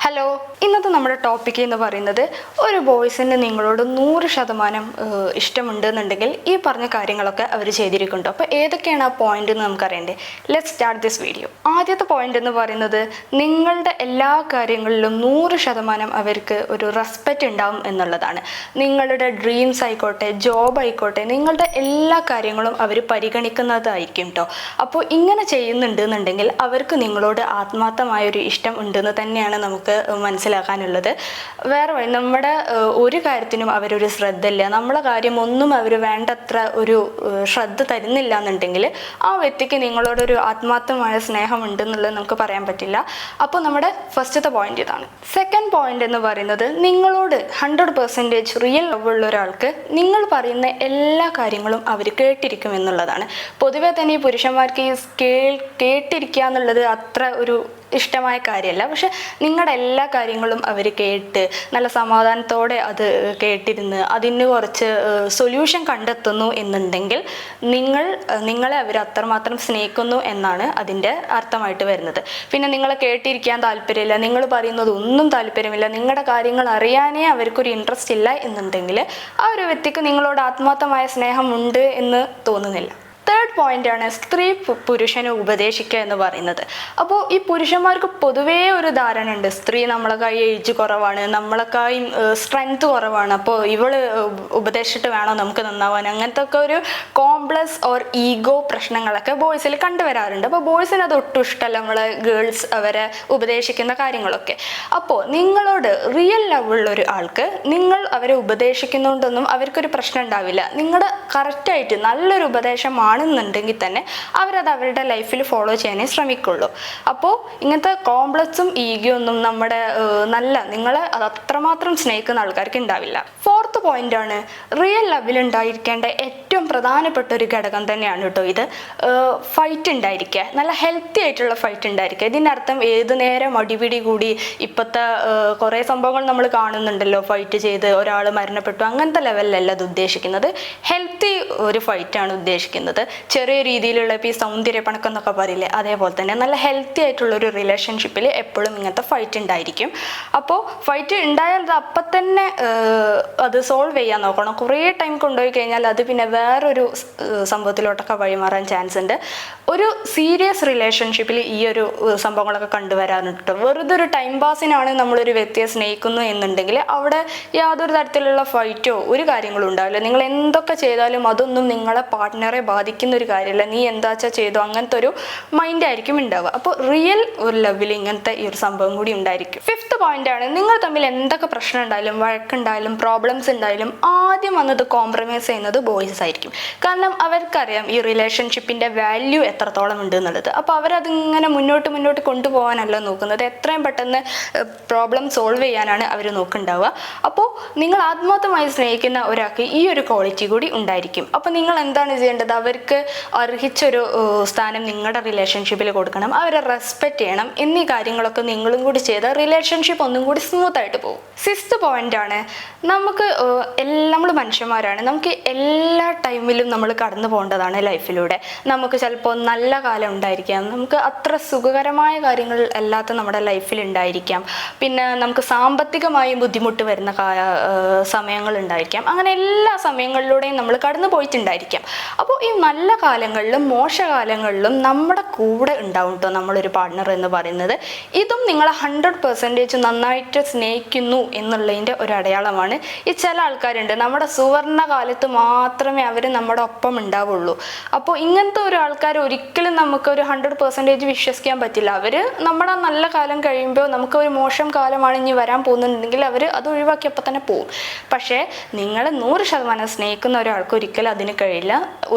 Hello, ഇന്നത്തെ നമ്മുടെ topic എന്ന് പറയുന്നത് ഒരു ബോയ്സിന് നിങ്ങളോട് 100% ഇഷ്ടമുണ്ട് എന്നുണ്ടെങ്കിൽ ഈ പറഞ്ഞ കാര്യങ്ങളൊക്കെ അവർ ചെയ്തിരിക്കുന്നുണ്ടോ? അപ്പോൾ ഏതൊക്കെയാണ് ആ പോയിന്റ് എന്ന് നമുക്കറിയണ്ടേ. Let's start this video. ആദ്യത്തെ പോയിന്റ് എന്ന് പറയുന്നത് നിങ്ങളുടെ എല്ലാ കാര്യങ്ങളിലും 100% അവർക്ക് ഒരു റെസ്പെക്റ്റ് ഉണ്ടാവും എന്നുള്ളതാണ്. നിങ്ങളുടെ ഡ്രീംസ് ആയിക്കോട്ടെ, ജോബ് ആയിക്കോട്ടെ, നിങ്ങളുടെ എല്ലാ കാര്യങ്ങളും അവർ പരിഗണിക്കുന്നതായിരിക്കും കേട്ടോ. അപ്പോൾ ഇങ്ങനെ ചെയ്യുന്നുണ്ട് എന്നുണ്ടെങ്കിൽ അവർക്ക് നിങ്ങളോട് ആത്മാർത്ഥമായൊരു ഇഷ്ടം ഉണ്ടെന്ന് തന്നെയാണ് നമുക്ക് മനസ്സിലാക്കാനുള്ളത്. വേറെ വഴി നമ്മുടെ ഒരു കാര്യത്തിനും അവരൊരു ശ്രദ്ധ ഇല്ല, നമ്മളെ കാര്യം ഒന്നും അവർ വേണ്ടത്ര ഒരു ശ്രദ്ധ തരുന്നില്ല എന്നുണ്ടെങ്കിൽ ആ വ്യക്തിക്ക് നിങ്ങളോടൊരു ആത്മാർത്ഥമായ സ്നേഹം ഉണ്ടെന്നുള്ളത് നമുക്ക് പറയാൻ പറ്റില്ല. അപ്പോൾ നമ്മുടെ ഫസ്റ്റത്തെ പോയിന്റ് ഇതാണ്. സെക്കൻഡ് പോയിന്റ് എന്ന് പറയുന്നത് നിങ്ങളോട് 100% റിയൽ ലവ് ഉള്ള ഒരാൾക്ക് നിങ്ങൾ പറയുന്ന എല്ലാ കാര്യങ്ങളും അവർ കേട്ടിരിക്കും എന്നുള്ളതാണ്. പൊതുവെ തന്നെ ഈ പുരുഷന്മാർക്ക് ഈ കേട്ടിരിക്കുക എന്നുള്ളത് അത്ര ഒരു ഇഷ്ടമായ കാര്യമല്ല. പക്ഷെ നിങ്ങളുടെ എല്ലാ കാര്യങ്ങളും അവർ കേട്ട് നല്ല സമാധാനത്തോടെ അത് കേട്ടിരുന്ന് അതിന് കുറച്ച് സൊല്യൂഷൻ കണ്ടെത്തുന്നു എന്നുണ്ടെങ്കിൽ നിങ്ങളെ അവർ അത്രമാത്രം സ്നേഹിക്കുന്നു എന്നാണ് അതിൻ്റെ അർത്ഥമായിട്ട് വരുന്നത്. പിന്നെ നിങ്ങളെ കേട്ടിരിക്കാൻ താല്പര്യമില്ല, നിങ്ങൾ പറയുന്നത് ഒന്നും താല്പര്യമില്ല, നിങ്ങളുടെ കാര്യങ്ങൾ അറിയാനേ അവർക്കൊരു ഇൻട്രസ്റ്റ് ഇല്ല എന്നുണ്ടെങ്കിൽ ആ ഒരു വ്യക്തിക്ക് നിങ്ങളോട് ആത്മാർത്ഥമായ സ്നേഹം ഉണ്ട് എന്ന് തോന്നുന്നില്ല. തേർഡ് പോയിന്റാണ് സ്ത്രീ പുരുഷനെ ഉപദേശിക്കുക എന്ന് പറയുന്നത്. അപ്പോൾ ഈ പുരുഷന്മാർക്ക് പൊതുവേ ഒരു ധാരണ ഉണ്ട്, സ്ത്രീ നമ്മളെക്കായി ഏജ് കുറവാണ്, നമ്മളെക്കായി സ്ട്രെങ്ത് കുറവാണ്, അപ്പോൾ ഇവള് ഉപദേശിച്ചിട്ട് വേണോ നമുക്ക് നന്നാവാൻ, അങ്ങനത്തെ ഒക്കെ ഒരു കോംപ്ലക്സ് ഓർ ഈഗോ പ്രശ്നങ്ങളൊക്കെ ബോയ്സിൽ കണ്ടുവരാറുണ്ട്. അപ്പോൾ ബോയ്സിന് അത് ഒട്ടും ഇഷ്ടമല്ല നമ്മളെ ഗേൾസ് അവരെ ഉപദേശിക്കുന്ന കാര്യങ്ങളൊക്കെ. അപ്പോൾ നിങ്ങളോട് റിയൽ ലവ് ഉള്ള ഒരു ആൾക്ക് നിങ്ങൾ അവരെ ഉപദേശിക്കുന്നതുകൊണ്ടൊന്നും അവർക്കൊരു പ്രശ്നം ഉണ്ടാവില്ല. നിങ്ങളുടെ കറക്റ്റായിട്ട് നല്ലൊരു ഉപദേശമാണ് ുണ്ടെങ്കിൽ തന്നെ അവരത് അവരുടെ ലൈഫിൽ ഫോളോ ചെയ്യാനേ ശ്രമിക്കുള്ളൂ. അപ്പോൾ ഇങ്ങനത്തെ കോംപ്ലക്സും ഈഗോ ഒന്നും നമ്മുടെ നിങ്ങളെ അത് അത്രമാത്രം സ്നേഹിക്കുന്ന ആൾക്കാർക്ക് ഉണ്ടാവില്ല. ഫോർത്ത് പോയിന്റ് ആണ് റിയൽ ലവിൽ ഉണ്ടായിരിക്കേണ്ട ഏറ്റവും പ്രധാനപ്പെട്ട ഒരു ഘടകം തന്നെയാണ് കേട്ടോ ഇത്. ഫൈറ്റ് ഉണ്ടായിരിക്കുക, നല്ല ഹെൽത്തി ആയിട്ടുള്ള ഫൈറ്റ് ഉണ്ടായിരിക്കുക. ഇതിൻ്റെ അർത്ഥം ഏത് നേരം അടിപിടി കൂടി ഇപ്പോഴത്തെ കുറേ സംഭവങ്ങൾ നമ്മൾ കാണുന്നുണ്ടല്ലോ, ഫൈറ്റ് ചെയ്ത് ഒരാൾ മരണപ്പെട്ടു, അങ്ങനത്തെ ലെവലിലല്ല ഇത് ഉദ്ദേശിക്കുന്നത്. ഹെൽത്തി ഒരു ഫൈറ്റാണ് ഉദ്ദേശിക്കുന്നത്. ചെറിയ രീതിയിലുള്ള ഇപ്പോൾ ഈ സൗന്ദര്യ പണക്കം എന്നൊക്കെ പറയില്ലേ, അതേപോലെ തന്നെ നല്ല ഹെൽത്തി ആയിട്ടുള്ളൊരു റിലേഷൻഷിപ്പിൽ എപ്പോഴും ഇങ്ങനത്തെ ഫൈറ്റ് ഉണ്ടായിരിക്കും. അപ്പോൾ ഫൈറ്റ് ഉണ്ടായാൽ അപ്പം തന്നെ അത് സോൾവ് ചെയ്യാൻ നോക്കണം. കുറേ ടൈം കൊണ്ടുപോയി കഴിഞ്ഞാൽ അത് പിന്നെ വേറൊരു സംഭവത്തിലോട്ടൊക്കെ വഴിമാറാൻ ചാൻസ് ഉണ്ട്. ഒരു സീരിയസ് റിലേഷൻഷിപ്പിൽ ഈ ഒരു സംഭവങ്ങളൊക്കെ കണ്ടുവരാറുണ്ട് കേട്ടോ. വെറുതെ ഒരു ടൈം പാസിനാണ് നമ്മളൊരു വ്യക്തിയെ സ്നേഹിക്കുന്നു എന്നുണ്ടെങ്കിൽ അവിടെ യാതൊരു തരത്തിലുള്ള ഫൈറ്റോ ഒരു കാര്യങ്ങളും ഉണ്ടാവില്ല. നിങ്ങൾ എന്തൊക്കെ ചെയ്താലും അതൊന്നും നിങ്ങളെ പാർട്ട്ണറെ ബാധിക്കുന്ന ഒരു കാര്യമല്ല, നീ എന്താച്ചാ ചെയ്തോ, അങ്ങനത്തെ ഒരു മൈൻഡ് ആയിരിക്കും ഉണ്ടാവുക. അപ്പോൾ റിയൽ ഒരു ലെവലിൽ ഇങ്ങനത്തെ ഈ ഒരു സംഭവം കൂടി ഉണ്ടായിരിക്കും. ഫിഫ്ത്ത് പോയിന്റ് ആണ് നിങ്ങൾ തമ്മിൽ എന്തൊക്കെ പ്രശ്നം ഉണ്ടായാലും വഴക്കുണ്ടായാലും പ്രോബ്ലംസ് ഉണ്ടായാലും ആദ്യം വന്നത് കോംപ്രമൈസ് ചെയ്യുന്നത് ബോയ്സ് ആയിരിക്കും. കാരണം അവർക്കറിയാം ഈ റിലേഷൻഷിപ്പിന്റെ വാല്യൂ എത്രത്തോളം ഉണ്ട് എന്നുള്ളത്. അപ്പോൾ അവരതിങ്ങനെ മുന്നോട്ട് കൊണ്ടുപോകാനല്ല നോക്കുന്നത്, എത്രയും പെട്ടെന്ന് പ്രോബ്ലം സോൾവ് ചെയ്യാനാണ് അവർ നോക്കുന്നുണ്ടാവുക. അപ്പോൾ നിങ്ങൾ ആത്മാർത്ഥമായി സ്നേഹിക്കുന്ന ഒരാൾക്ക് ഈ ഒരു ക്വാളിറ്റി കൂടി ഉണ്ടായിരിക്കും. അപ്പോൾ നിങ്ങൾ എന്താണ് ചെയ്യേണ്ടത്? അവർക്ക് അർഹിച്ചൊരു സ്ഥാനം നിങ്ങളുടെ റിലേഷൻഷിപ്പിൽ കൊടുക്കണം, അവരെ റെസ്പെക്റ്റ് ചെയ്യണം. എന്നീ കാര്യങ്ങളൊക്കെ നിങ്ങളും കൂടി ചെയ്താൽ റിലേഷൻഷിപ്പ് ഒന്നും കൂടി സ്മൂത്ത് ആയിട്ട് പോകും. സിക്സ്ത് പോയിന്റ് ആണ് നമ്മൾ മനുഷ്യന്മാരാണ്, നമുക്ക് എല്ലാ ടൈമിലും നമ്മൾ കടന്നു പോകേണ്ടതാണ് ലൈഫിലൂടെ. നമുക്ക് ചിലപ്പോൾ നല്ല കാലം ഉണ്ടായിരിക്കാം, നമുക്ക് അത്ര സുഖകരമായ കാര്യങ്ങൾ അല്ലാത്ത നമ്മുടെ ലൈഫിൽ ഉണ്ടായിരിക്കാം, പിന്നെ നമുക്ക് സാമ്പത്തികമായും ബുദ്ധിമുട്ട് വരുന്ന സമയങ്ങൾ ഉണ്ടായിരിക്കാം. അങ്ങനെ എല്ലാ സമയങ്ങളിലൂടെയും നമ്മൾ കടന്നു പോയിട്ടുണ്ടായിരിക്കാം. അപ്പോൾ ഈ നല്ല കാലങ്ങളിലും മോശകാലങ്ങളിലും നമ്മുടെ കൂടെ ഉണ്ടാവും കേട്ടോ നമ്മളൊരു പാർട്ട്ണർ എന്ന് പറയുന്നത്. ഇതും നിങ്ങളെ 100% നന്നായിട്ട് സ്നേഹിക്കുന്നു എന്നുള്ളതിൻ്റെ ഒരു അടയാളമാണ്. ഈ ചില ആൾക്കാരുണ്ട് നമ്മുടെ സുവർണ കാലത്ത് മാത്രമേ അവർ നമ്മുടെ ഒപ്പം ഉണ്ടാവുള്ളൂ. അപ്പോൾ ഇങ്ങനത്തെ ഒരു ആൾക്കാർ ഒരിക്കലും നമുക്കൊരു 100% വിശ്വസിക്കാൻ പറ്റില്ല. അവർ നമ്മുടെ നല്ല കാലം കഴിയുമ്പോൾ നമുക്ക് ഒരു മോശം കാലമാണ് ഇനി വരാൻ പോകുന്നുണ്ടെങ്കിൽ അവർ അത് ഒഴിവാക്കിയപ്പോൾ തന്നെ പോകും. പക്ഷേ നിങ്ങൾ 100% സ്നേഹിക്കുന്ന ഒരാൾക്ക് ഒരിക്കലും അതിന് കഴിയില്ല.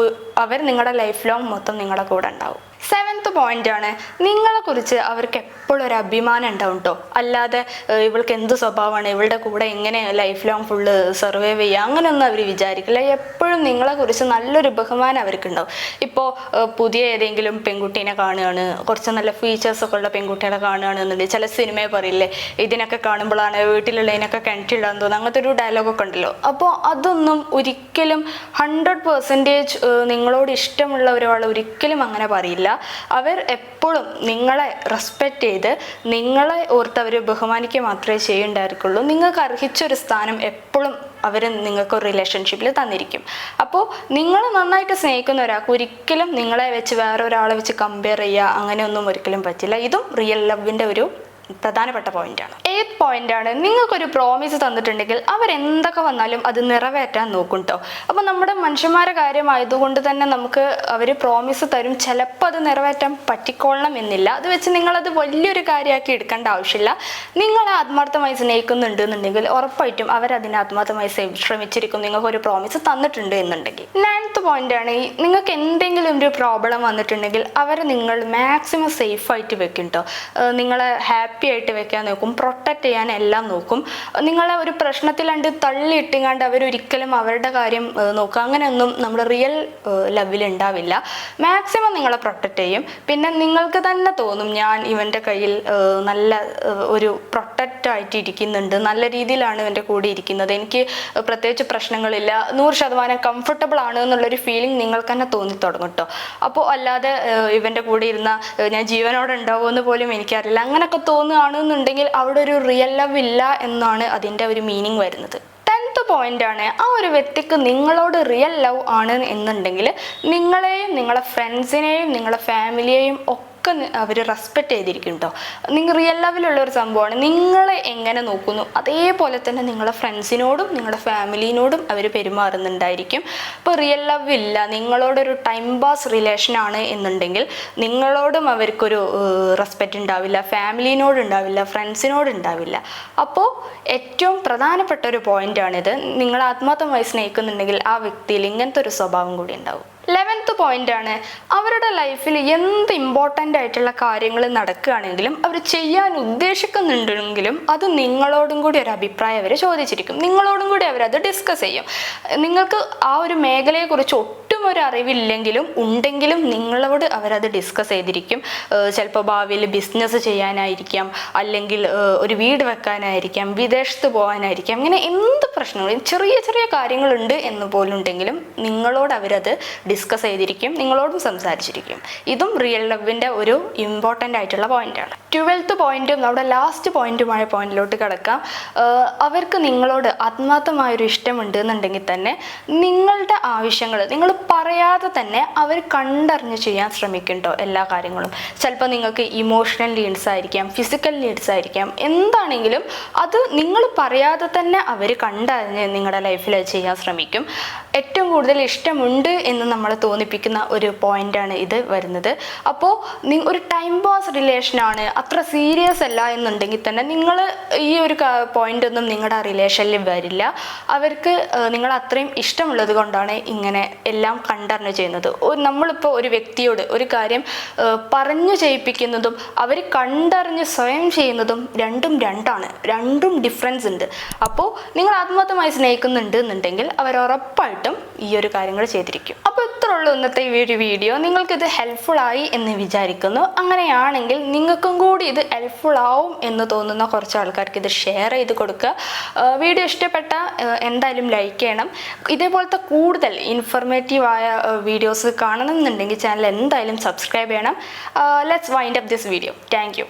അവർ നിങ്ങളുടെ ലൈഫ് ലോങ് മൊത്തം നിങ്ങളുടെ കൂടെ ഉണ്ടാവും. സെവൻത്ത് പോയിന്റ് ആണ് നിങ്ങളെക്കുറിച്ച് അവർക്ക് എപ്പോഴും ഒരു അഭിമാനം ഉണ്ടാവും കേട്ടോ. അല്ലാതെ ഇവൾക്ക് എന്ത് സ്വഭാവമാണ്, ഇവളുടെ കൂടെ എങ്ങനെ ലൈഫ് ലോങ് ഫുള്ള് സർവൈവ് ചെയ്യുക, അങ്ങനെയൊന്നും അവർ വിചാരിക്കില്ല. എപ്പോഴും നിങ്ങളെക്കുറിച്ച് നല്ലൊരു ബഹുമാനം അവർക്കുണ്ടാവും. ഇപ്പോൾ പുതിയ ഏതെങ്കിലും പെൺകുട്ടീനെ കാണുകയാണ്, കുറച്ച് നല്ല ഫീച്ചേഴ്സൊക്കെ ഉള്ള പെൺകുട്ടികളെ കാണുകയാണെന്നുണ്ടെങ്കിൽ ചില സിനിമയെ പറയില്ലേ, ഇതിനൊക്കെ കാണുമ്പോഴാണ് വീട്ടിലുള്ളതിനൊക്കെ കിണറ്റില്ലാന്ന് തോന്നുന്നു, അങ്ങനത്തെ ഒരു ഡയലോഗൊക്കെ ഉണ്ടല്ലോ. അപ്പോൾ അതൊന്നും ഒരിക്കലും 100% നിങ്ങളോട് ഇഷ്ടമുള്ള ഒരാൾ ഒരിക്കലും അങ്ങനെ പറയില്ല. അവർ എപ്പോഴും നിങ്ങളെ റെസ്പെക്റ്റ് ചെയ്ത് നിങ്ങളെ ഓർത്ത് അവർ ബഹുമാനിക്കുക മാത്രമേ ചെയ്യുണ്ടായിരിക്കുള്ളൂ. നിങ്ങൾക്ക് അർഹിച്ചൊരു സ്ഥാനം എപ്പോഴും അവർ നിങ്ങൾക്ക് റിലേഷൻഷിപ്പിൽ തന്നിരിക്കും. അപ്പോൾ നിങ്ങൾ നന്നായിട്ട് സ്നേഹിക്കുന്ന ഒരാൾക്ക് ഒരിക്കലും നിങ്ങളെ വെച്ച് വേറെ ഒരാളെ വെച്ച് കമ്പയർ ചെയ്യുക അങ്ങനെയൊന്നും ഒരിക്കലും പറ്റില്ല. ഇതും റിയൽ ലവിൻ്റെ ഒരു പ്രധാനപ്പെട്ട പോയിന്റാണ്. 8th പോയിന്റാണ്, നിങ്ങൾക്കൊരു പ്രോമിസ് തന്നിട്ടുണ്ടെങ്കിൽ അവരെന്തൊക്കെ വന്നാലും അത് നിറവേറ്റാൻ നോക്കും കേട്ടോ. അപ്പോൾ നമ്മുടെ മനുഷ്യന്മാരുടെ കാര്യമായതുകൊണ്ട് തന്നെ നമുക്ക് അവർ പ്രോമിസ് തരും, ചിലപ്പോൾ അത് നിറവേറ്റാൻ പറ്റിക്കൊള്ളണം എന്നില്ല. അത് വെച്ച് നിങ്ങളത് വലിയൊരു കാര്യമാക്കി എടുക്കേണ്ട ആവശ്യമില്ല. നിങ്ങൾ ആത്മാർത്ഥമായി സ്നേഹിക്കുന്നുണ്ട് എന്നുണ്ടെങ്കിൽ ഉറപ്പായിട്ടും അവരതിനെ ആത്മാർത്ഥമായി ശ്രമിച്ചിരിക്കും, നിങ്ങൾക്കൊരു പ്രോമിസ് തന്നിട്ടുണ്ട് എന്നുണ്ടെങ്കിൽ. 9th പോയിന്റാണ്, നിങ്ങൾക്ക് എന്തെങ്കിലും ഒരു പ്രോബ്ലം വന്നിട്ടുണ്ടെങ്കിൽ അവരെ നിങ്ങൾ മാക്സിമം സേഫായിട്ട് വെക്കും കേട്ടോ. നിങ്ങളെ ഹാപ്പി ആയിട്ട് വെക്കാൻ നോക്കും, പ്രൊട്ടക്റ്റ് ചെയ്യാൻ എല്ലാം നോക്കും. നിങ്ങളെ ഒരു പ്രശ്നത്തിലണ്ട് തള്ളിയിട്ടിങ്ങാണ്ട് അവരൊരിക്കലും അവരുടെ കാര്യം നോക്കുക അങ്ങനെയൊന്നും നമ്മുടെ റിയൽ ലവിൽ ഉണ്ടാവില്ല. മാക്സിമം നിങ്ങളെ പ്രൊട്ടക്റ്റ് ചെയ്യും. പിന്നെ നിങ്ങൾക്ക് തന്നെ തോന്നും ഞാൻ ഇവൻ്റെ കയ്യിൽ നല്ല ഒരു പ്രൊട്ടക്റ്റ് ആയിട്ട് ഇരിക്കുന്നുണ്ട്, നല്ല രീതിയിലാണ് ഇവൻ്റെ കൂടെ ഇരിക്കുന്നത്, എനിക്ക് പ്രത്യേകിച്ച് പ്രശ്നങ്ങളില്ല, 100% കംഫർട്ടബിൾ ആണ് എന്നുള്ളൊരു ഫീലിംഗ് നിങ്ങൾക്ക് തന്നെ തോന്നി തുടങ്ങും കേട്ടോ. അപ്പോൾ അല്ലാതെ ഇവൻ്റെ കൂടെ ഇരുന്ന ഞാൻ ജീവനോടെ ഉണ്ടാവുമെന്ന് പോലും എനിക്കറിയില്ല അങ്ങനെയൊക്കെ തോന്നുകയാണെന്നുണ്ടെങ്കിൽ അവിടെ ഒരു റിയൽ ലവ് ഇല്ല എന്നാണ് അതിൻ്റെ ഒരു മീനിങ് വരുന്നത്. 10th പോയിന്റാണ്, ആ ഒരു വ്യക്തിക്ക് നിങ്ങളോട് റിയൽ ലവ് ആണ് എന്നുണ്ടെങ്കിൽ നിങ്ങളെയും നിങ്ങളെ ഫ്രണ്ട്സിനെയും നിങ്ങളെ ഫാമിലിയെയും ഒക്കെ അവർ റെസ്പെക്റ്റ് ചെയ്തിരിക്കും കേട്ടോ. നിങ്ങൾ റിയൽ ലവിലുള്ള ഒരു സംഭവമാണ്. നിങ്ങളെ എങ്ങനെ നോക്കുന്നു അതേപോലെ തന്നെ നിങ്ങളെ ഫ്രണ്ട്സിനോടും നിങ്ങളുടെ ഫാമിലിനോടും അവർ പെരുമാറുന്നുണ്ടായിരിക്കും. ഇപ്പോൾ റിയൽ ലവ് ഇല്ല, നിങ്ങളോടൊരു ടൈം പാസ് റിലേഷനാണ് എന്നുണ്ടെങ്കിൽ നിങ്ങളോടും അവർക്കൊരു റെസ്പെക്റ്റ് ഉണ്ടാവില്ല, ഫാമിലിനോട് ഉണ്ടാവില്ല, ഫ്രണ്ട്സിനോട് ഉണ്ടാവില്ല. അപ്പോൾ ഏറ്റവും പ്രധാനപ്പെട്ട ഒരു പോയിന്റാണിത്. നിങ്ങൾ ആത്മാർത്ഥമായി സ്നേഹിക്കുന്നുണ്ടെങ്കിൽ ആ വ്യക്തിയിൽ ഇങ്ങനത്തെ ഒരു സ്വഭാവം കൂടി ഉണ്ടാവും. 11th പോയിന്റാണ്, അവരുടെ ലൈഫിൽ എന്ത് ഇമ്പോർട്ടൻ്റ് ആയിട്ടുള്ള കാര്യങ്ങൾ നടക്കുകയാണെങ്കിലും അവർ ചെയ്യാൻ ഉദ്ദേശിക്കുന്നുണ്ടെങ്കിലും അത് നിങ്ങളോടും കൂടി ഒരു അഭിപ്രായം അവർ ചോദിച്ചിരിക്കും, നിങ്ങളോടും കൂടി അവരത് ഡിസ്കസ് ചെയ്യും. നിങ്ങൾക്ക് ആ ഒരു മേഖലയെക്കുറിച്ച് ഒട്ടും ഒരു അറിവില്ലെങ്കിലും ഉണ്ടെങ്കിലും നിങ്ങളോട് അവരത് ഡിസ്കസ് ചെയ്തിരിക്കും. ചിലപ്പോൾ ഭാവിയിൽ ബിസിനസ് ചെയ്യാനായിരിക്കാം, അല്ലെങ്കിൽ ഒരു വീട് വെക്കാനായിരിക്കാം, വിദേശത്ത് പോകാനായിരിക്കാം, ഇങ്ങനെ എന്ത് പ്രശ്നങ്ങളും ചെറിയ ചെറിയ കാര്യങ്ങളുണ്ട് എന്ന് പോലും ഉണ്ടെങ്കിലും നിങ്ങളോട് അവരത് ഡിസ്കസ് ചെയ്തിരിക്കും, നിങ്ങളോടും സംസാരിച്ചിരിക്കും. ഇതും റിയൽ ലവിൻ്റെ ഒരു ഇമ്പോർട്ടൻ്റ് ആയിട്ടുള്ള പോയിന്റാണ്. 12th പോയിന്റും നമ്മുടെ ലാസ്റ്റ് പോയിന്റുമായ പോയിന്റിലോട്ട് കിടക്കാം. അവർക്ക് നിങ്ങളോട് ആത്മാർത്ഥമായൊരു ഇഷ്ടമുണ്ട് എന്നുണ്ടെങ്കിൽ തന്നെ നിങ്ങളുടെ ആവശ്യങ്ങൾ നിങ്ങൾ പറയാതെ തന്നെ അവർ കണ്ടറിഞ്ഞ് ചെയ്യാൻ ശ്രമിക്കും കേട്ടോ എല്ലാ കാര്യങ്ങളും. ചിലപ്പോൾ നിങ്ങൾക്ക് ഇമോഷണൽ നീഡ്സ് ആയിരിക്കാം, ഫിസിക്കൽ നീഡ്സ് ആയിരിക്കാം, എന്താണെങ്കിലും അത് നിങ്ങൾ പറയാതെ തന്നെ അവർ കണ്ടറിഞ്ഞ് നിങ്ങളുടെ ലൈഫിൽ ചെയ്യാൻ ശ്രമിക്കും. ഏറ്റവും കൂടുതൽ ഇഷ്ടമുണ്ട് എന്ന് നമ്മളെ തോന്നിപ്പിക്കുന്ന ഒരു പോയിന്റാണ് ഇത് വരുന്നത്. അപ്പോൾ ഒരു ടൈം പാസ് റിലേഷനാണ്, അത്ര സീരിയസ് അല്ല എന്നുണ്ടെങ്കിൽ തന്നെ നിങ്ങൾ ഈ ഒരു പോയിന്റ് ഒന്നും നിങ്ങളുടെ റിലേഷനിൽ വരില്ല. അവർക്ക് നിങ്ങൾ അത്രയും ഇഷ്ടമുള്ളത് കൊണ്ടാണ് ഇങ്ങനെ എല്ലാം കണ്ടറിഞ്ഞ് ചെയ്യുന്നത്. നമ്മളിപ്പോൾ ഒരു വ്യക്തിയോട് ഒരു കാര്യം പറഞ്ഞു ചെയ്യിപ്പിക്കുന്നതും അവർ കണ്ടറിഞ്ഞ് സ്വയം ചെയ്യുന്നതും രണ്ടാണ്, രണ്ടും ഡിഫറൻസ് ഉണ്ട്. അപ്പോൾ നിങ്ങൾ ആത്മാർത്ഥമായി സ്നേഹിക്കുന്നുണ്ട് എന്നുണ്ടെങ്കിൽ അവർ ഉറപ്പായിട്ടും ഈ ഒരു കാര്യങ്ങൾ ചെയ്തിരിക്കും. അപ്പോൾ ഇത്ര ഉള്ളൂ ഇന്നത്തെ ഈ ഒരു വീഡിയോ. നിങ്ങൾക്കിത് ഹെൽപ്ഫുൾ ആയി എന്ന് വിചാരിക്കുന്നു. അങ്ങനെയാണെങ്കിൽ നിങ്ങൾക്കും കൂടി ഇത് ഹെൽപ്ഫുൾ ആവും എന്ന് തോന്നുന്ന കുറച്ച് ആൾക്കാർക്ക് ഇത് ഷെയർ ചെയ്ത് കൊടുക്കുക. വീഡിയോ ഇഷ്ടപ്പെട്ട എന്തായാലും ലൈക്ക് ചെയ്യണം. ഇതേപോലത്തെ കൂടുതൽ ഇൻഫർമേറ്റീവായ വീഡിയോസ് കാണണമെന്നുണ്ടെങ്കിൽ ചാനൽ എന്തായാലും സബ്സ്ക്രൈബ് ചെയ്യണം. Let's wind up this video. Thank you.